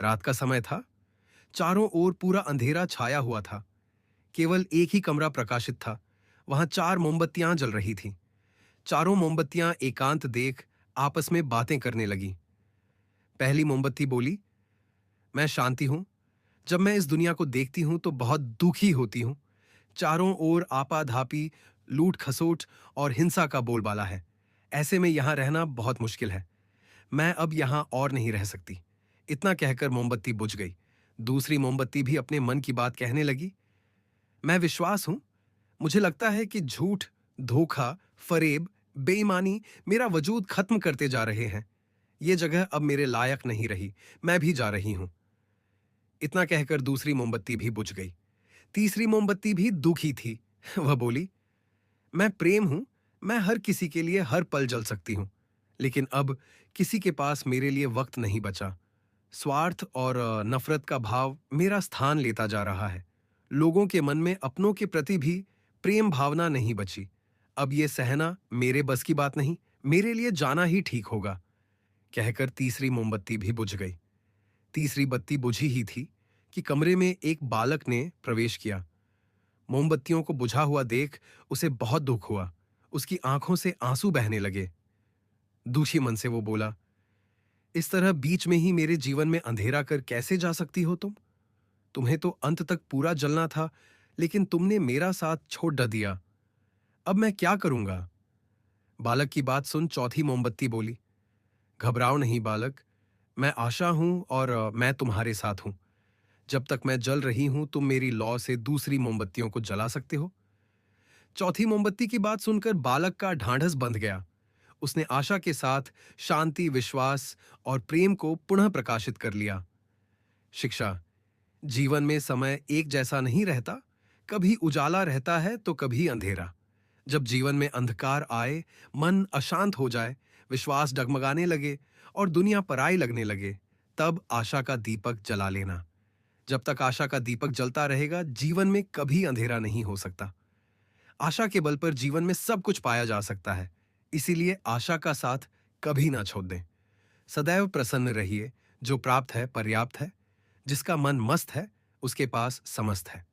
रात का समय था। चारों ओर पूरा अंधेरा छाया हुआ था। केवल एक ही कमरा प्रकाशित था। वहां 4 मोमबत्तियां जल रही थीं। चारों मोमबत्तियां एकांत देख आपस में बातें करने लगी। पहली मोमबत्ती बोली, मैं शांति हूं। जब मैं इस दुनिया को देखती हूं तो बहुत दुखी होती हूं। चारों ओर आपाधापी, लूट खसोट और हिंसा का बोलबाला है। ऐसे में यहां रहना बहुत मुश्किल है। मैं अब यहां और नहीं रह सकती। इतना कहकर मोमबत्ती बुझ गई। दूसरी मोमबत्ती भी अपने मन की बात कहने लगी। मैं विश्वास हूं। मुझे लगता है कि झूठ, धोखा, फरेब, बेईमानी मेरा वजूद खत्म करते जा रहे हैं। ये जगह अब मेरे लायक नहीं रही। मैं भी जा रही हूं। इतना कहकर दूसरी मोमबत्ती भी बुझ गई। तीसरी मोमबत्ती भी दुखी थी। वह बोली, मैं प्रेम हूं। मैं हर किसी के लिए हर पल जल सकती हूं। लेकिन अब किसी के पास मेरे लिए वक्त नहीं बचा। स्वार्थ और नफरत का भाव मेरा स्थान लेता जा रहा है। लोगों के मन में अपनों के प्रति भी प्रेम भावना नहीं बची। अब ये सहना मेरे बस की बात नहीं। मेरे लिए जाना ही ठीक होगा। कहकर तीसरी मोमबत्ती भी बुझ गई। तीसरी बत्ती बुझी ही थी कि कमरे में एक बालक ने प्रवेश किया। मोमबत्तियों को बुझा हुआ देख उसे बहुत दुख हुआ। उसकी आंखों से आंसू बहने लगे। दुखी मन से वो बोला, इस तरह बीच में ही मेरे जीवन में अंधेरा कर कैसे जा सकती हो तुम? तुम्हें तो अंत तक पूरा जलना था, लेकिन तुमने मेरा साथ छोड़ ड दिया। अब मैं क्या करूंगा? बालक की बात सुन चौथी मोमबत्ती बोली, घबराओ नहीं बालक। मैं आशा हूं और मैं तुम्हारे साथ हूं। जब तक मैं जल रही हूं तुम मेरी लौ से दूसरी मोमबत्तियों को जला सकते हो। चौथी मोमबत्ती की बात सुनकर बालक का ढांढस बंध गया। उसने आशा के साथ शांति, विश्वास और प्रेम को पुनः प्रकाशित कर लिया। शिक्षा। जीवन में समय एक जैसा नहीं रहता। कभी उजाला रहता है तो कभी अंधेरा। जब जीवन में अंधकार आए, मन अशांत हो जाए, विश्वास डगमगाने लगे और दुनिया पराई लगने लगे, तब आशा का दीपक जला लेना। जब तक आशा का दीपक जलता रहेगा, जीवन में कभी अंधेरा नहीं हो सकता। आशा के बल पर जीवन में सब कुछ पाया जा सकता है। इसीलिए आशा का साथ कभी ना छोड़ दें। सदैव प्रसन्न रहिए। जो प्राप्त है पर्याप्त है। जिसका मन मस्त है उसके पास समस्त है।